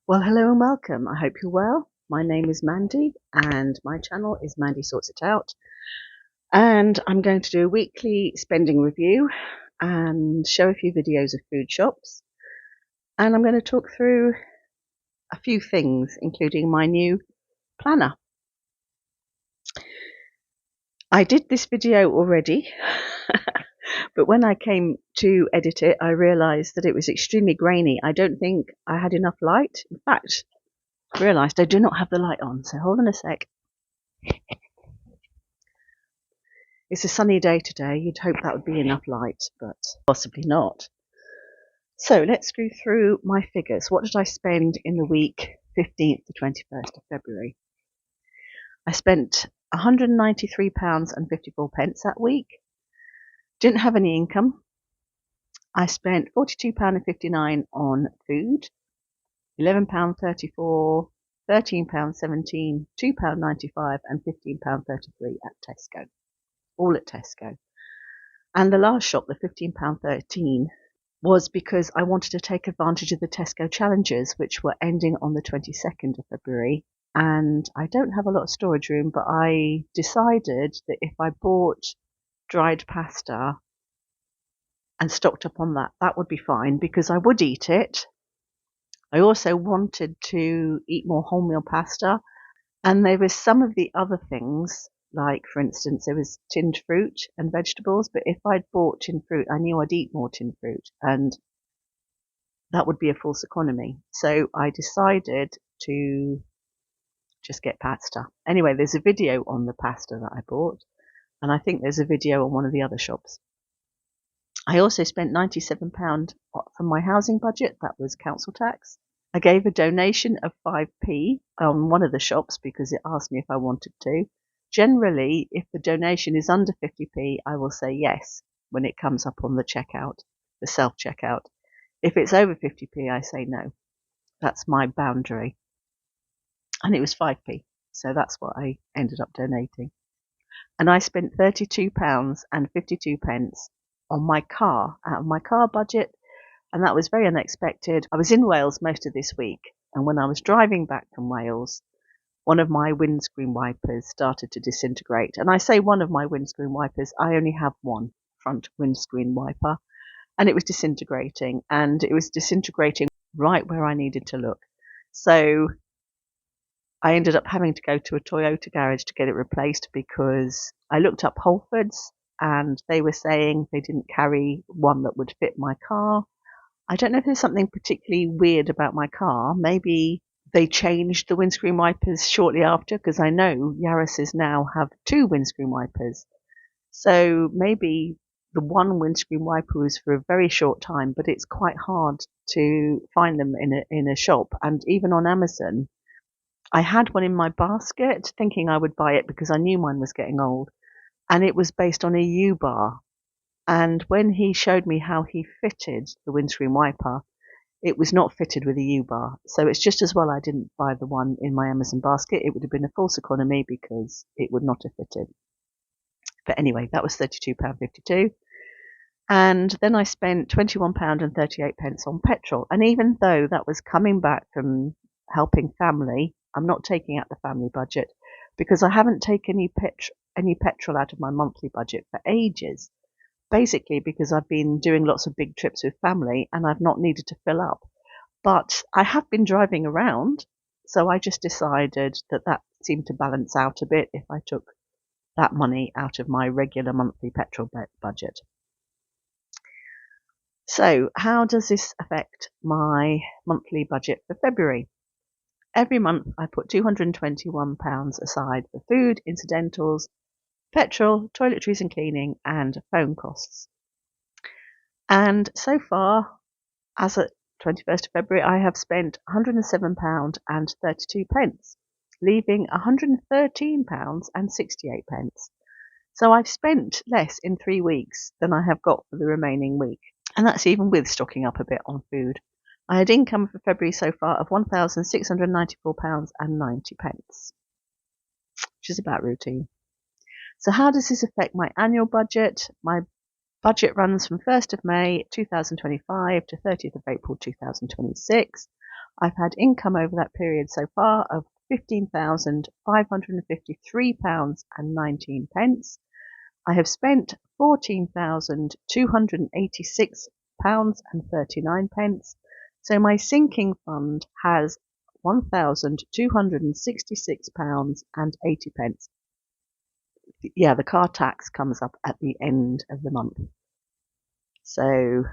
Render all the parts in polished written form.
Well, hello and welcome. I hope you're well. My name is Mandy and my channel is Mandy Sorts It Out. And I'm going to do a weekly spending review and show a few videos of food shops. And I'm going to talk through a few things, including my new planner. I did this video already, but when I came to edit it, I realized that it was extremely grainy. I don't think I had enough light. In fact, I realized I do not have the light on. So hold on a sec. It's a sunny day today. You'd hope that would be enough light, but possibly not. So let's go through my figures. What did I spend in the week 15th to 21st of February? I spent £193.54 that week. Didn't have any income. I spent £42.59 on food, £11.34, £13.17, £2.95 and £15.33 at Tesco. All at Tesco. And the last shop, the £15.13, was because I wanted to take advantage of the Tesco challenges, which were ending on the 22nd of February. And I don't have a lot of storage room, but I decided that if I bought dried pasta and stocked up on that, that would be fine because I would eat it. I also wanted to eat more wholemeal pasta. And there was some of the other things, like, for instance, there was tinned fruit and vegetables, but if I'd bought tinned fruit, I knew I'd eat more tinned fruit, and that would be a false economy. So I decided to just get pasta. Anyway, there's a video on the pasta that I bought, and I think there's a video on one of the other shops. I also spent £97 from my housing budget. That was council tax. I gave a donation of 5p on one of the shops because it asked me if I wanted to. Generally, if the donation is under 50p, I will say yes when it comes up on the checkout, the self-checkout. If it's over 50p, I say no. That's my boundary. And it was 5p, so that's what I ended up donating. And I spent £32.52 on my car, out of my car budget, and that was very unexpected. I was in Wales most of this week, and when I was driving back from Wales, one of my windscreen wipers started to disintegrate. And I say one of my windscreen wipers, I only have one front windscreen wiper, and it was disintegrating, and it was disintegrating right where I needed to look. So I ended up having to go to a Toyota garage to get it replaced because I looked up Wholefoods and they were saying they didn't carry one that would fit my car. I don't know if there's something particularly weird about my car. Maybe they changed the windscreen wipers shortly after, because I know Yaris's now have two windscreen wipers. So maybe the one windscreen wiper was for a very short time, but it's quite hard to find them in a shop. And even on Amazon, I had one in my basket thinking I would buy it because I knew mine was getting old, and it was based on a U-bar. And when he showed me how he fitted the windscreen wiper, it was not fitted with a U-bar. So it's just as well I didn't buy the one in my Amazon basket. It would have been a false economy because it would not have fitted. But anyway, that was £32.52. And then I spent £21.38 on petrol. And even though that was coming back from helping family, I'm not taking out the family budget because I haven't taken any petrol out of my monthly budget for ages. Basically because I've been doing lots of big trips with family and I've not needed to fill up. But I have been driving around, so I just decided that that seemed to balance out a bit if I took that money out of my regular monthly petrol budget. So how does this affect my monthly budget for February? Every month I put £221 aside for food, incidentals, petrol, toiletries and cleaning, and phone costs. And so far, as at 21st of February, I have spent £107.32, leaving £113.68. So I've spent less in 3 weeks than I have got for the remaining week. And that's even with stocking up a bit on food. I had income for February so far of £1,694.90, which is about routine. So how does this affect my annual budget? My budget runs from 1st of May 2025 to 30th of April 2026. I've had income over that period so far of £15,553.19. I have spent £14,286.39. So my sinking fund has £1,266.80. Yeah, the car tax comes up at the end of the month. So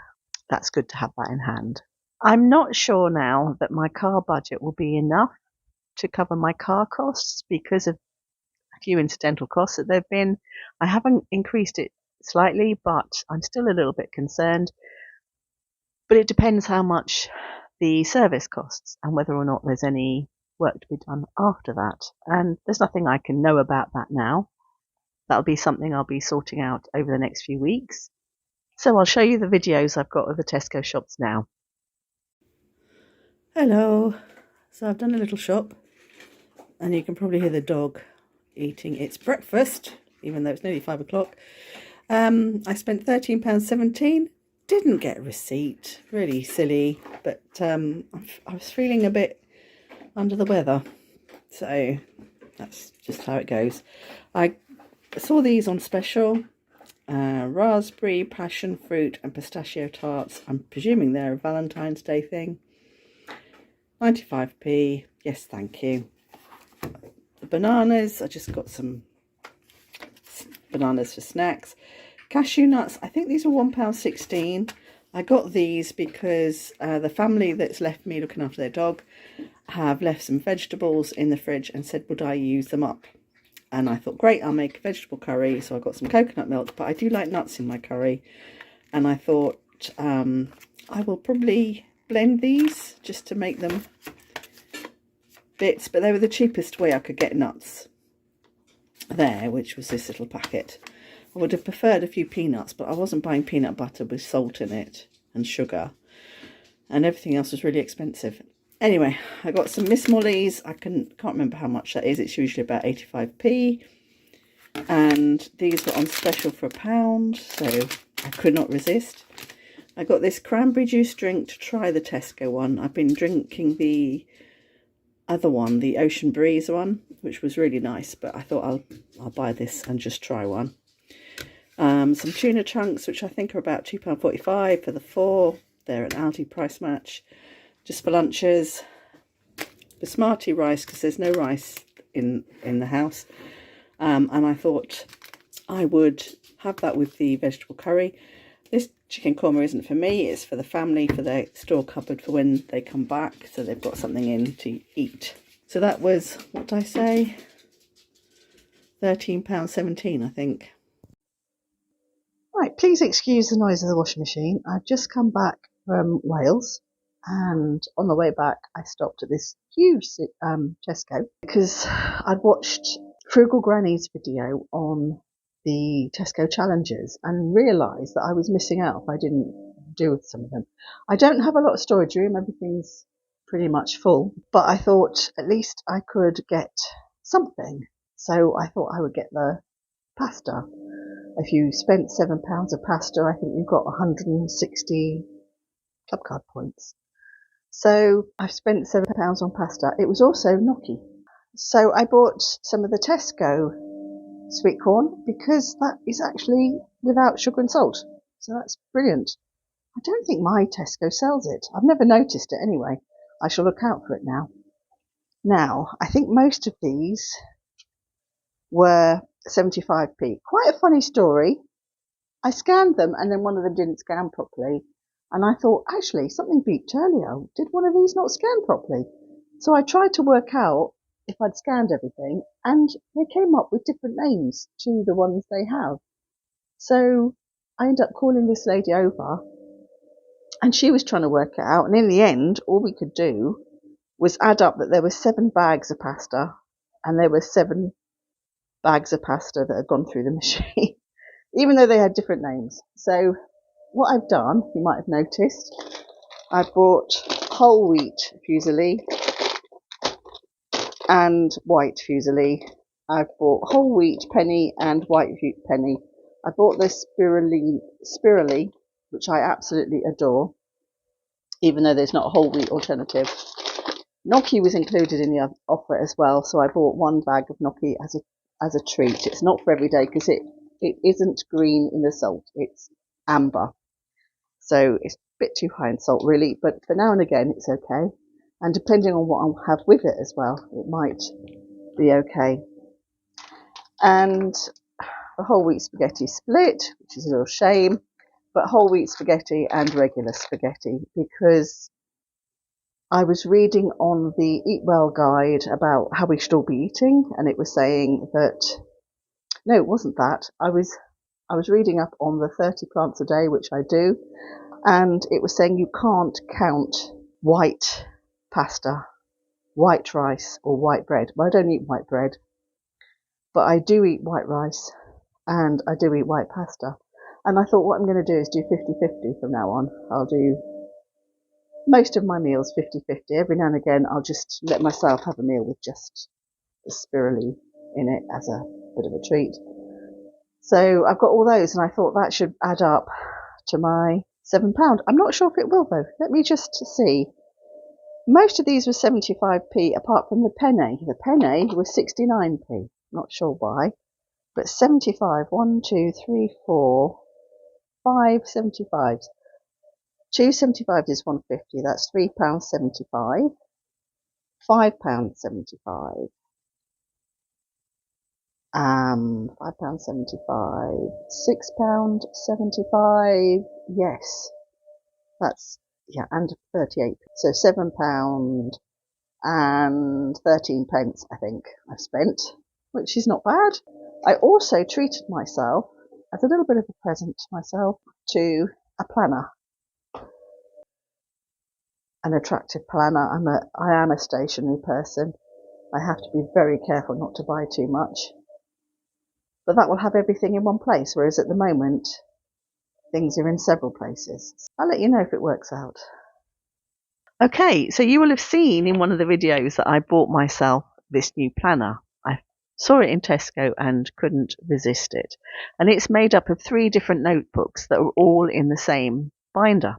that's good to have that in hand. I'm not sure now that my car budget will be enough to cover my car costs because of a few incidental costs that there have been. I haven't increased it slightly, but I'm still a little bit concerned. But it depends how much the service costs and whether or not there's any work to be done after that. And there's nothing I can know about that now. That'll be something I'll be sorting out over the next few weeks. So I'll show you the videos I've got of the Tesco shops now. Hello. So I've done a little shop and you can probably hear the dog eating its breakfast, even though it's nearly 5 o'clock. I spent £13.17. Didn't get a receipt. Really silly, but I was feeling a bit under the weather. So that's just how it goes. I saw these on special. Raspberry, passion fruit and pistachio tarts. I'm presuming they're a Valentine's Day thing. 95p. Yes, thank you. The bananas, I just got some bananas for snacks. Cashew nuts, I think these are £1.16. I got these because the family that's left me looking after their dog have left some vegetables in the fridge and said, would I use them up? And I thought, great, I'll make a vegetable curry. So I got some coconut milk, but I do like nuts in my curry. And I thought I will probably blend these just to make them bits. But they were the cheapest way I could get nuts there, which was this little packet. I would have preferred a few peanuts, but I wasn't buying peanut butter with salt in it and sugar. And everything else was really expensive. Anyway, I got some Miss Molly's. I can't remember how much that is. It's usually about 85p. And these were on special for £1, so I could not resist. I got this cranberry juice drink to try the Tesco one. I've been drinking the other one, the Ocean Breeze one, which was really nice, but I thought I'll buy this and just try one. Some tuna chunks, which I think are about £2.45 for the 4. They're an Aldi price match. Just for lunches. Basmati rice, because there's no rice in the house. And I thought I would have that with the vegetable curry. This chicken korma isn't for me, it's for the family, for their store cupboard for when they come back, so they've got something in to eat. So that was, what did I say? £13.17, I think. Right, please excuse the noise of the washing machine. I've just come back from Wales, and on the way back I stopped at this huge Tesco because I'd watched Frugal Granny's video on the Tesco challenges and realised that I was missing out if I didn't do with some of them. I don't have a lot of storage room, everything's pretty much full, but I thought at least I could get something. So I thought I would get the pasta. If you spent £7 of pasta, I think you've got 160 club card points. So I've spent £7 on pasta. It was also gnocchi. So I bought some of the Tesco sweet corn because that is actually without sugar and salt. So that's brilliant. I don't think my Tesco sells it. I've never noticed it anyway. I shall look out for it now. Now, I think most of these were 75p. Quite a funny story. I scanned them and then one of them didn't scan properly. And I thought, actually, something beeped earlier. Did one of these not scan properly? So I tried to work out if I'd scanned everything, and they came up with different names to the ones they have. So I ended up calling this lady over, and she was trying to work it out. And in the end, all we could do was add up that there were 7 bags of pasta, and there were 7 bags of pasta that had gone through the machine, even though they had different names. So what I've done, you might have noticed, I've bought whole wheat fusilli and white fusilli. I've bought whole wheat penny and white wheat penny. I bought this spirally, which I absolutely adore, even though there's not a whole wheat alternative. Gnocchi was included in the offer as well, so I bought one bag of gnocchi as a treat. It's not for every day because it isn't green in the salt, it's amber. So it's a bit too high in salt really, but for now and again it's okay. And depending on what I'll have with it as well, it might be okay. And the whole wheat spaghetti split, which is a real shame, but whole wheat spaghetti and regular spaghetti, because I was reading on the Eat Well guide about how we should all be eating, and it was saying that, no, it wasn't that. I was reading up on the 30 plants a day, which I do, and it was saying you can't count white pasta, white rice, or white bread. Well, I don't eat white bread, but I do eat white rice and I do eat white pasta. And I thought what I'm going to do is do 50-50 from now on. I'll do most of my meals 50-50. Every now and again, I'll just let myself have a meal with just the spirulina in it as a bit of a treat. So I've got all those, and I thought that should add up to my £7. I'm not sure if it will though. Let me just see. Most of these were 75p, apart from the penne. The penne was 69p. Not sure why, but 75. 1, 2, 3, 4, 5 75s. 2 75s is 150. That's £3.75. £5.75. £5.75. £6.75. Yes, that's and 38. So £7 and 13 pence, I think I've spent, which is not bad. I also treated myself as a little bit of a present to myself to a planner, an attractive planner. I am a stationary person. I have to be very careful not to buy too much, but that will have everything in one place, whereas at the moment things are in several places. I'll let you know if it works out. Okay, so you will have seen in one of the videos that I bought myself this new planner. I saw it in Tesco and couldn't resist it. And it's made up of 3 different notebooks that are all in the same binder.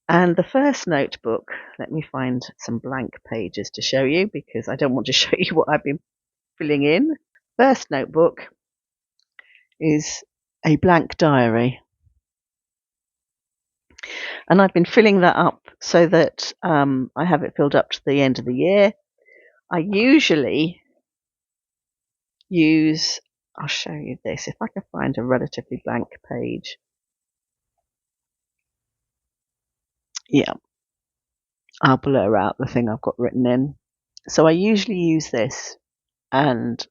And the first notebook, let me find some blank pages to show you because I don't want to show you what I've been filling in. First notebook is a blank diary. And I've been filling that up so that I have it filled up to the end of the year. I usually use, I'll show you this, if I can find a relatively blank page. Yeah, I'll blur out the thing I've got written in. So I usually use this and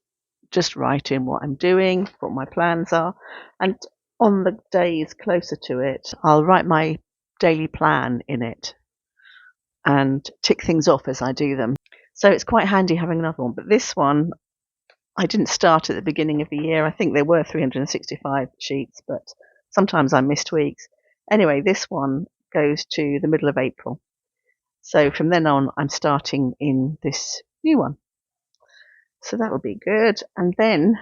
just write in what I'm doing, what my plans are, and on the days closer to it, I'll write my daily plan in it and tick things off as I do them. So it's quite handy having another one. But this one, I didn't start at the beginning of the year. I think there were 365 sheets, but sometimes I missed weeks. Anyway, this one goes to the middle of April. So from then on, I'm starting in this new one. So that will be good. And then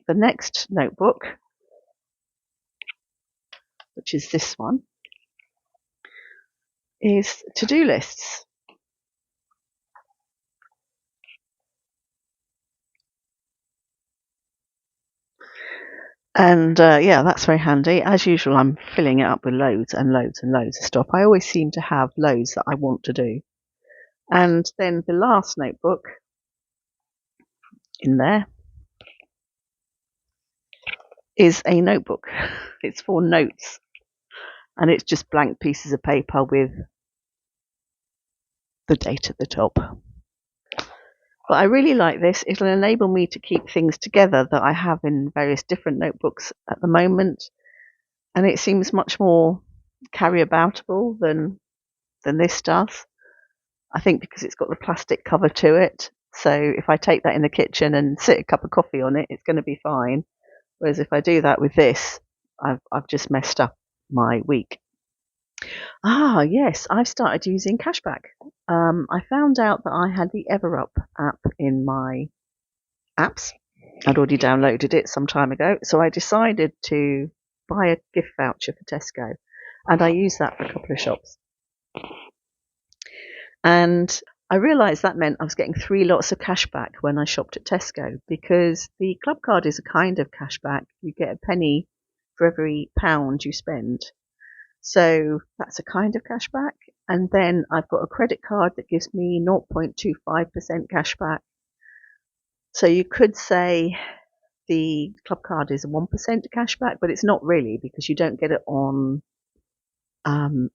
the next notebook, which is this one, is to-do lists. And yeah, that's very handy. As usual, I'm filling it up with loads and loads and loads of stuff. I always seem to have loads that I want to do. And then the last notebook in there is a notebook. It's for notes. And it's just blank pieces of paper with the date at the top. But I really like this. It'll enable me to keep things together that I have in various different notebooks at the moment. And it seems much more carry-aboutable than this does. I think because it's got the plastic cover to it. So if I take that in the kitchen and sit a cup of coffee on it, it's going to be fine. Whereas if I do that with this, I've just messed up my week. Yes, I've started using cashback. I found out that I had the EverUp app in my apps. I'd already downloaded it some time ago, so I decided to buy a gift voucher for Tesco, and I used that for a couple of shops. And I realised that meant I was getting 3 lots of cash back when I shopped at Tesco, because the club card is a kind of cash back. You get a penny for every pound you spend. So that's a kind of cash back. And then I've got a credit card that gives me 0.25% cash back. So you could say the club card is a 1% cash back, but it's not really, because you don't get it on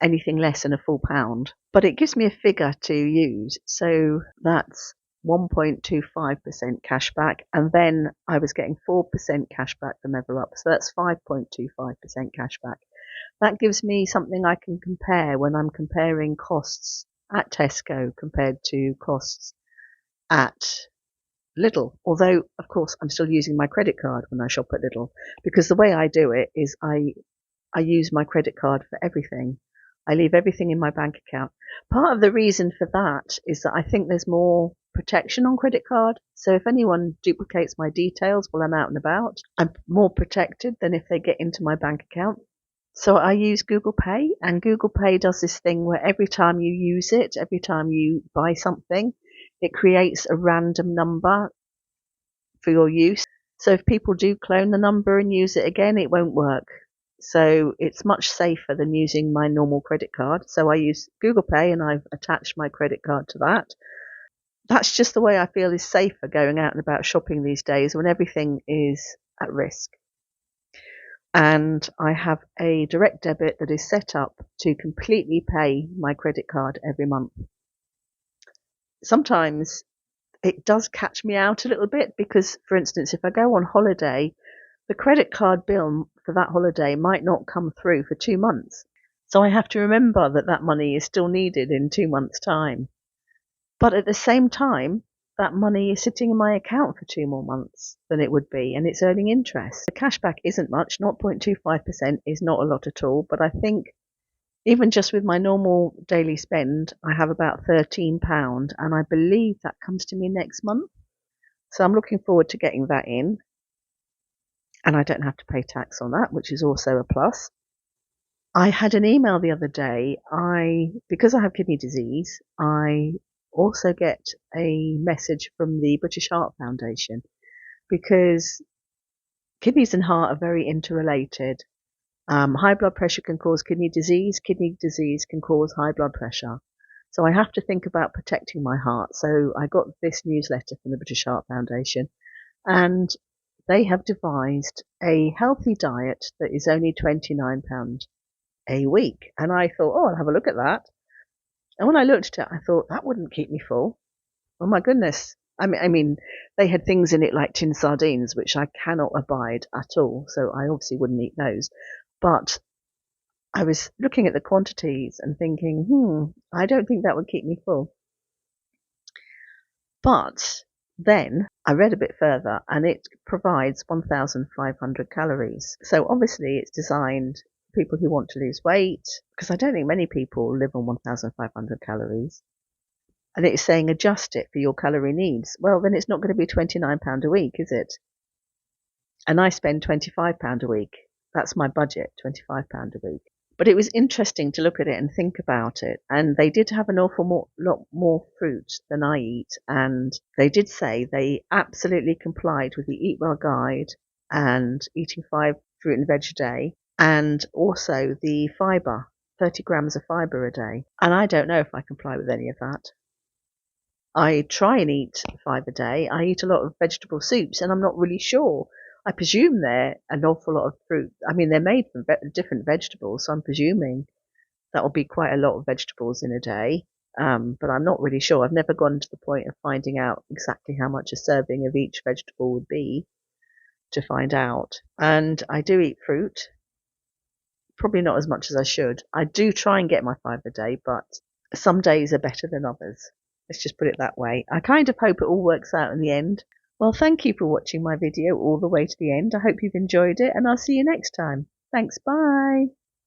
anything less than a full pound. But it gives me a figure to use. So that's 1.25% cash back. And then I was getting 4% cash back from Ever Up. So that's 5.25% cash back. That gives me something I can compare when I'm comparing costs at Tesco compared to costs at Lidl. Although, of course, I'm still using my credit card when I shop at Lidl, because the way I do it is I use my credit card for everything. I leave everything in my bank account. Part of the reason for that is that I think there's more protection on credit card. So if anyone duplicates my details while I'm out and about, I'm more protected than if they get into my bank account. So I use Google Pay, and Google Pay does this thing where every time you use it, every time you buy something, it creates a random number for your use. So if people do clone the number and use it again, it won't work. So it's much safer than using my normal credit card. So I use Google Pay, and I've attached my credit card to that. That's just the way I feel is safer going out and about shopping these days when everything is at risk. And I have a direct debit that is set up to completely pay my credit card every month. Sometimes it does catch me out a little bit, because, for instance, if I go on holiday, the credit card bill for that holiday might not come through for 2 months. So I have to remember that that money is still needed in 2 months' time. But at the same time, that money is sitting in my account for 2 more months than it would be, and it's earning interest. The cashback isn't much. 0.25% is not a lot at all, but I think even just with my normal daily spend, I have about £13, and I believe that comes to me next month. So I'm looking forward to getting that in, and I don't have to pay tax on that, which is also a plus. I had an email the other day. Because I have kidney disease, I also get a message from the British Heart Foundation, because kidneys and heart are very interrelated. High blood pressure can cause kidney disease can cause high blood pressure. So I have to think about protecting my heart. So I got this newsletter from the British Heart Foundation, and they have devised a healthy diet that is only £29 a week. And I thought, oh, I'll have a look at that. And when I looked at it, I thought, that wouldn't keep me full. Oh my goodness. I mean, they had things in it like tin sardines, which I cannot abide at all. So I obviously wouldn't eat those. But I was looking at the quantities and thinking, I don't think that would keep me full. But then I read a bit further, and it provides 1,500 calories. So obviously it's designed for people who want to lose weight, because I don't think many people live on 1,500 calories. And it's saying adjust it for your calorie needs. Well, then it's not going to be £29 a week, is it? And I spend £25 a week. That's my budget, £25 a week. But it was interesting to look at it and think about it. And they did have an awful lot more fruit than I eat. And they did say they absolutely complied with the Eat Well guide and eating 5 fruit and veg a day. And also the fibre, 30 grams of fibre a day. And I don't know if I comply with any of that. I try and eat 5 a day. I eat a lot of vegetable soups, and I'm not really sure. I presume they're an awful lot of fruit. I mean, they're made from different vegetables, so I'm presuming that will be quite a lot of vegetables in a day. But I'm not really sure. I've never gone to the point of finding out exactly how much a serving of each vegetable would be to find out. And I do eat fruit, probably not as much as I should. I do try and get my 5 a day, but some days are better than others. Let's just put it that way. I kind of hope it all works out in the end. Well, thank you for watching my video all the way to the end. I hope you've enjoyed it, and I'll see you next time. Thanks, bye.